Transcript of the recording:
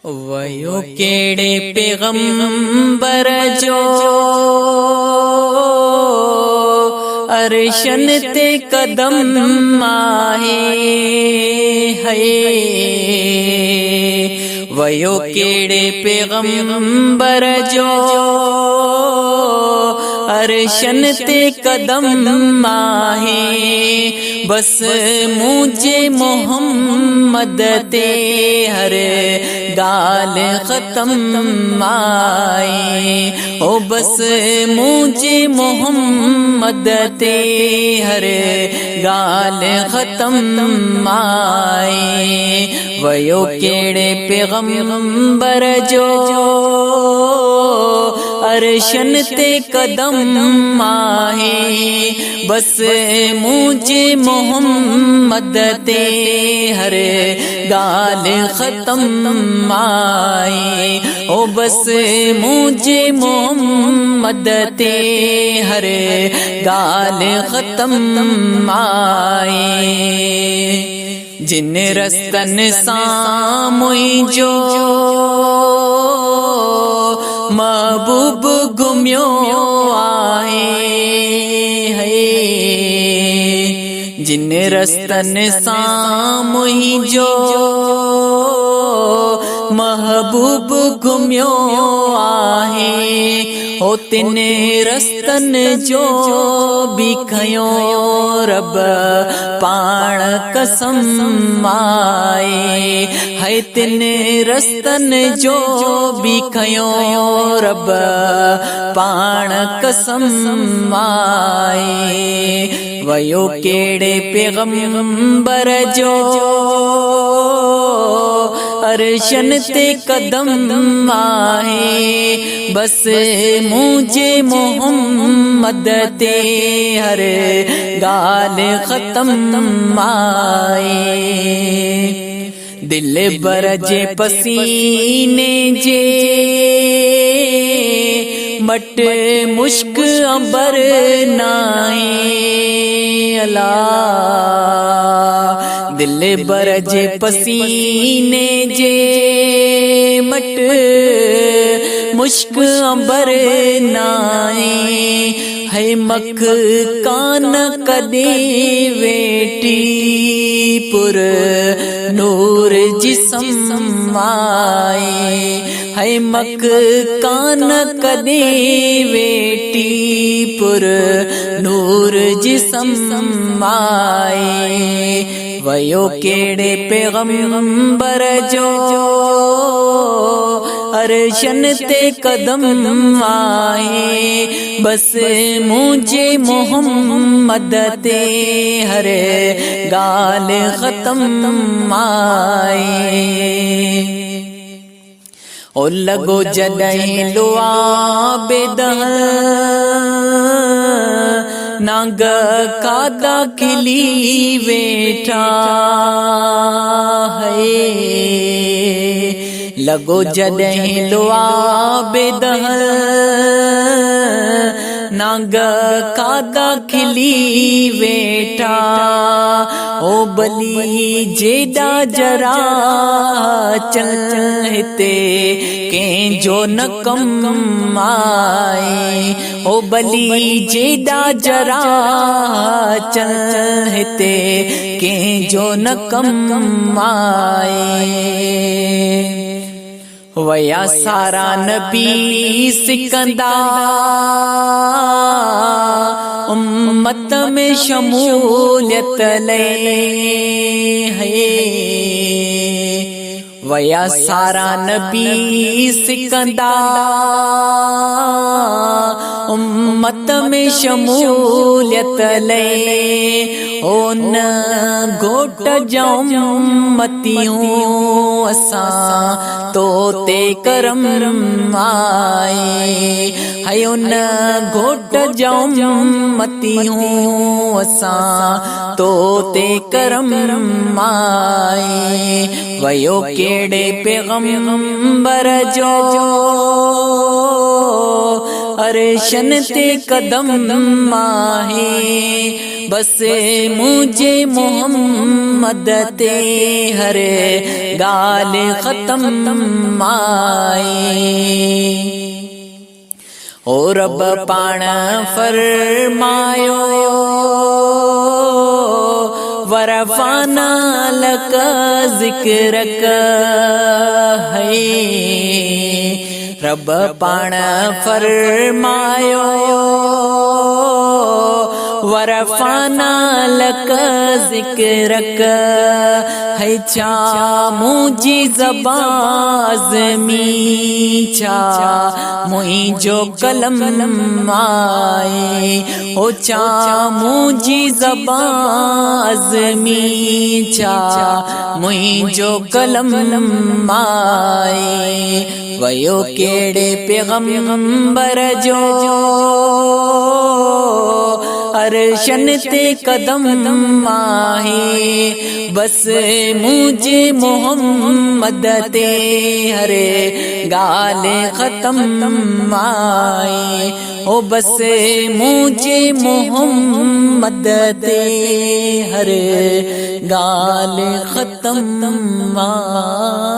वयो केड़े पैगंबर जो अरशन ते कदम आहे वयो केड़े पैगंबर जो अरशन ते कदम आहे बस मुझे मोहम्मद ते हर गाल खत्म आए ओ बस मुझे मोहम्मद ते हर गाल खत्म आए वयो केड़े पैगंबर जो अरशन ते कदम आहे बस मुझे मोहम्मद ते हर गाल खत्म आए ओ बस मुझे मोहम्मद ते हर गाल खत्म आए जिन रस्तन सामुई जो महबूब गुम्यो आहे जिन रस्तन सामुई जो महबूब गुम्यो आहे हो तिन रस्तन जो भी खयो रब पाण कसम आए है तिन रस्तन जो भी खयो रब पाण कसम आए वयो केड़े पैगंबर जो अरशन ते कदम आहे बस मुझे मोहम्मद ते हर गाल खत्म आए दिल बरजे पसीने जे मट मुश्क अंबर नाए अला दिल बरजे पसीने जे मट मुश्क अंबर नाए है मख कान कदे वेटी पुर नूर जिसम आए है मख कान कदे वेटी पुर नूर जिसम आए वयो केड़े पैगंबर जो अरशन ते कदम आए बस मुझे मोहम्मद ते हर गाल खत्म आए ओ लगो जॾहिं लुआबे दह नाग कादा खिली वेठा है लगो जॾहिं लुआबे दह नाग कादा खिली वेठा ओ बली जेदा जरा चल हिते कें जो न कम आए ओ बली जेदा जरा चल हिते कें जो न कम आए वया सारा नबी सिकंदा उम्मत में शमूलियत ले वया सारा नबी सिकंदा उम्मत में शमूलियत ले ओ न घोट जाऊं मतियूं असां तो ते करम आए हयो न घोट जाऊं मतियूं असां तो ते करम आए वयो केड़े पैगंबर जो अरशन ते कदम आहे बस मुझे मोहम्मद ते हर गाल खत्म आए ओ रब पाण फरमायो वरफाना लक जिक्रक है रब पाण फरमायो वरफाना लक जिक्रक है छा मुझी ज़बाज़मी छा मुझो कलम आए ओ छा मुझी ज़बाज़मी छा मुझो कलम आए वयो केड़े पैगंबर जो अरशन ते कदम आहे बस मुझे मोहम्मद ते हर गाल खत्म आए ओ बस मुझे मोहम्मद ते हर गाल खत्म आए।